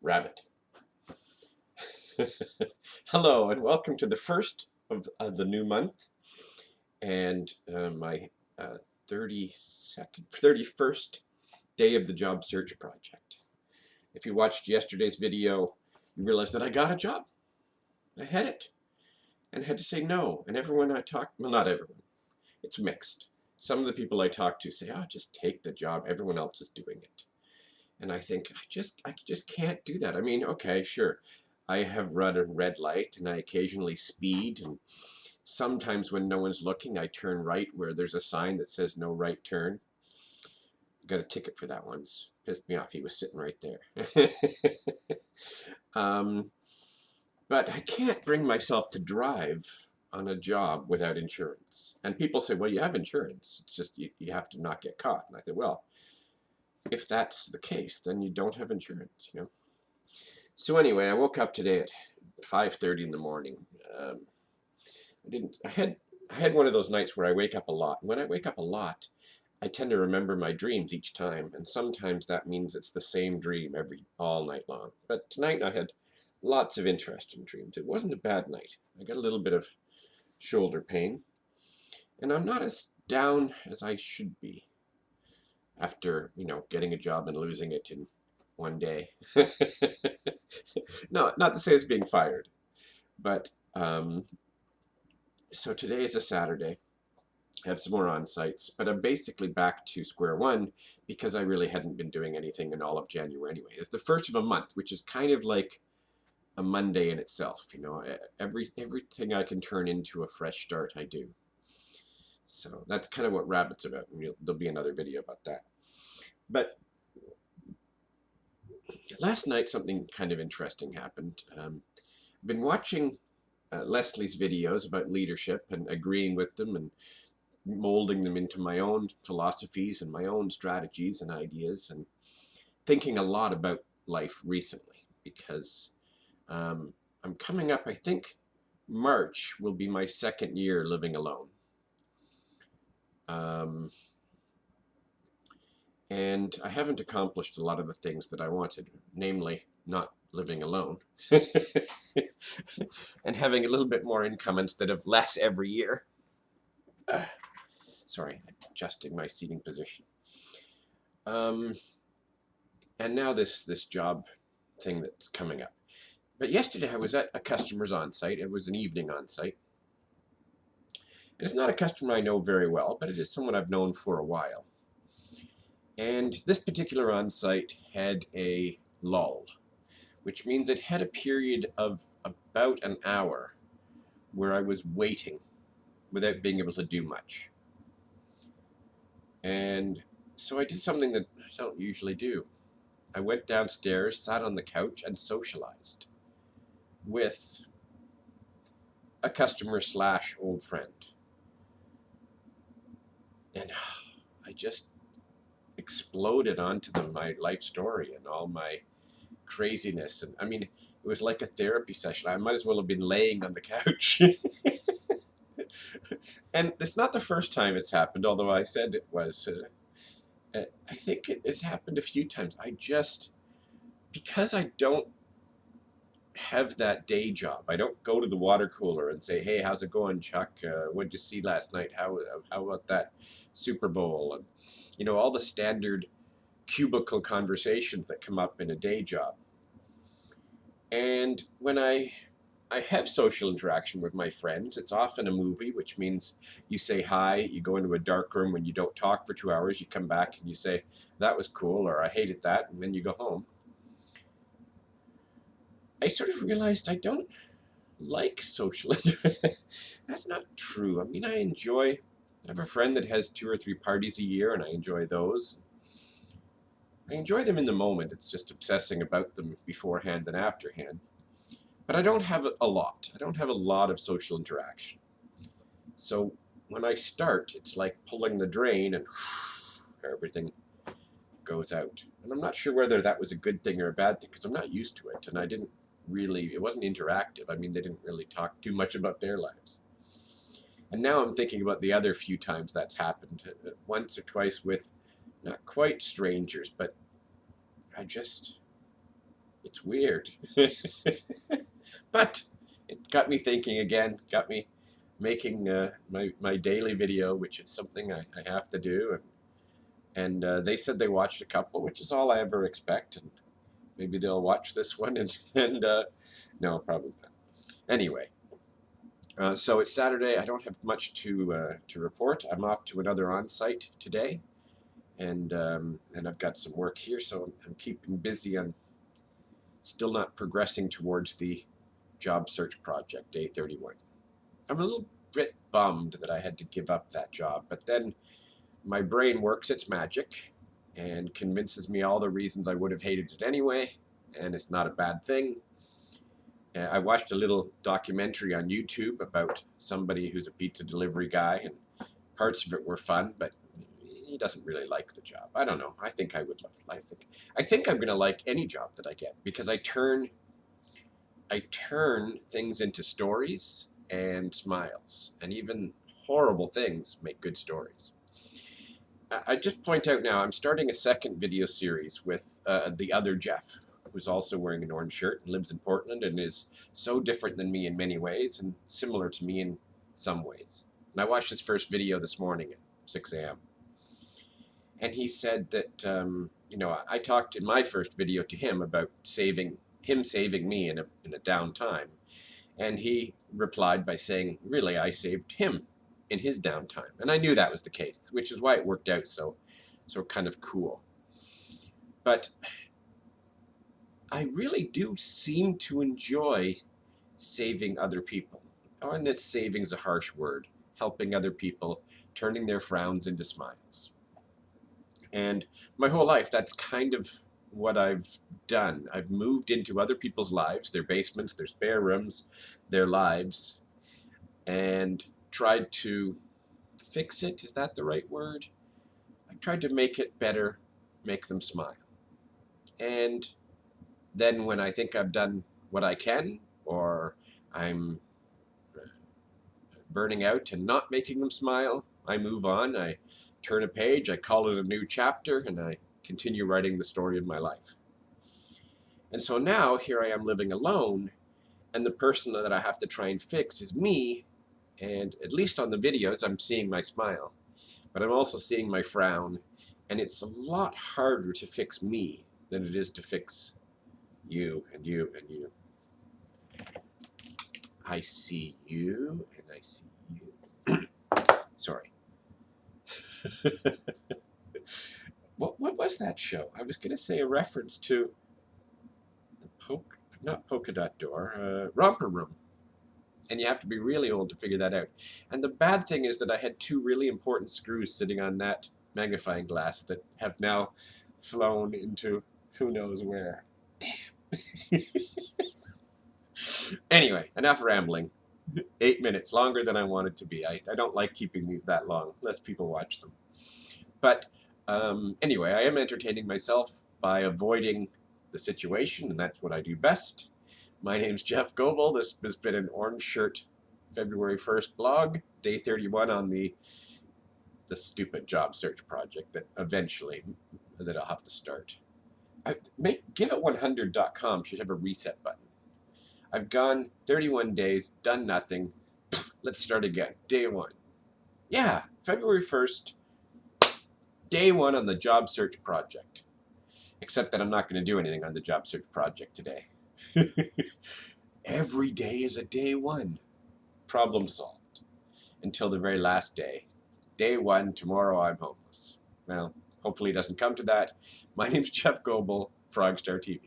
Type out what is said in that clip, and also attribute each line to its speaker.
Speaker 1: Rabbit. Hello and welcome to the first of the new month and my 31st day of the job search project. If you watched yesterday's video, you realized that I got a job. I had it and had to say no. And everyone I talked, well, not everyone, it's mixed. Some of the people I talk to say, oh, just take the job. Everyone else is doing it. And I think I just can't do that. I mean, okay, sure. I have run a red light and I occasionally speed, and sometimes when no one's looking I turn right where there's a sign that says no right turn. Got a ticket for that once. Pissed me off. He was sitting right there. um, but I can't bring myself to drive on a job without insurance. And people say, well, you have insurance. It's just you have to not get caught. And I said, well, if that's the case, then you don't have insurance, you know. So anyway, I woke up today at 5:30 in the morning. I had one of those nights where I wake up a lot. When I wake up a lot, I tend to remember my dreams each time, and sometimes that means it's the same dream all night long. But tonight I had lots of interesting dreams. It wasn't a bad night. I got a little bit of shoulder pain, and I'm not as down as I should be after, getting a job and losing it in one day. No, not to say it's being fired, but so today is a Saturday. I have some more on-sites, but I'm basically back to square one because I really hadn't been doing anything in all of January anyway. It's the first of a month, which is kind of like a Monday in itself, Everything I can turn into a fresh start, I do. So that's kind of what Rabbit's about. There'll be another video about that. But last night something kind of interesting happened. I've been watching Leslie's videos about leadership and agreeing with them and molding them into my own philosophies and my own strategies and ideas, and thinking a lot about life recently because I'm coming up, I think March will be my second year living alone. And I haven't accomplished a lot of the things that I wanted, namely not living alone and having a little bit more income instead of less every year. Sorry, adjusting my seating position. And now this job thing that's coming up. But yesterday I was at a customer's on-site. It was an evening on-site. It's not a customer I know very well, but it is someone I've known for a while. And this particular on-site had a lull, which means it had a period of about an hour where I was waiting without being able to do much. And so I did something that I don't usually do. I went downstairs, sat on the couch, and socialized with a customer / old friend. And I just exploded onto them, my life story and all my craziness. And I mean, it was like a therapy session. I might as well have been laying on the couch. And it's not the first time it's happened, although I said it was. I think it's happened a few times. Because I don't have that day job. I don't go to the water cooler and say, hey, how's it going, Chuck? What'd you see last night? How about that Super Bowl? And, all the standard cubicle conversations that come up in a day job. And when I have social interaction with my friends, it's often a movie, which means you say hi, you go into a dark room when you don't talk for 2 hours, you come back and you say, that was cool, or I hated that, and then you go home. I sort of realized I don't like social interaction. That's not true. I mean, I have a friend that has 2 or 3 parties a year, and I enjoy those. I enjoy them in the moment. It's just obsessing about them beforehand and afterhand. But I don't have a lot. I don't have a lot of social interaction. So when I start, it's like pulling the drain and everything goes out. And I'm not sure whether that was a good thing or a bad thing because I'm not used to it. And it wasn't interactive. I mean, they didn't really talk too much about their lives. And now I'm thinking about the other few times that's happened. Once or twice with not quite strangers, but It's weird. But it got me thinking again, got me making my daily video, which is something I have to do. And they said they watched a couple, which is all I ever expect. And maybe they'll watch this one and no, probably not. Anyway, so it's Saturday. I don't have much to report. I'm off to another on-site today, and I've got some work here, so I'm keeping busy. I'm still not progressing towards the job search project, day 31. I'm a little bit bummed that I had to give up that job, but then my brain works its magic and convinces me all the reasons I would have hated it anyway, and it's not a bad thing. I watched a little documentary on YouTube about somebody who's a pizza delivery guy, and parts of it were fun, but he doesn't really like the job. I don't know. I think I would love it. I think I'm going to like any job that I get, because I turn things into stories and smiles, and even horrible things make good stories. I just point out now, I'm starting a second video series with the other Jeff, who's also wearing an orange shirt and lives in Portland and is so different than me in many ways and similar to me in some ways. And I watched his first video this morning at 6 a.m. And he said that, you know, I talked in my first video to him about saving me in a down time. And he replied by saying, really, I saved him in his downtime. And I knew that was the case, which is why it worked out so kind of cool. But I really do seem to enjoy saving other people. And it's saving's a harsh word. Helping other people, turning their frowns into smiles. And my whole life, that's kind of what I've done. I've moved into other people's lives, their basements, their spare rooms, their lives, and tried to fix it. Is that the right word? I've tried to make it better, make them smile. And then when I think I've done what I can, or I'm burning out and not making them smile, I move on, I turn a page, I call it a new chapter, and I continue writing the story of my life. And so now here I am living alone, and the person that I have to try and fix is me, and at least on the videos I'm seeing my smile, but I'm also seeing my frown, and it's a lot harder to fix me than it is to fix you and you and you. I see you and I see you. Sorry. What was that show? I was going to say a reference to the not Polka Dot Door, Romper Room. And you have to be really old to figure that out. And the bad thing is that I had two really important screws sitting on that magnifying glass that have now flown into who knows where. Damn. Anyway, enough rambling. 8 minutes, longer than I wanted to be. I don't like keeping these that long, unless people watch them. But anyway, I am entertaining myself by avoiding the situation, and that's what I do best. My name's Jeff Goebel. This has been an Orange Shirt February 1st blog, day 31 on the stupid job search project that eventually that I'll have to start. GiveIt100.com should have a reset button. I've gone 31 days, done nothing. Let's start again. Day 1. Yeah, February 1st, day 1 on the job search project. Except that I'm not going to do anything on the job search project today. Every day is a day 1. Problem solved. Until the very last day. Day 1, tomorrow I'm homeless. Well, hopefully it doesn't come to that. My name's Jeff Goebel, Frogstar TV.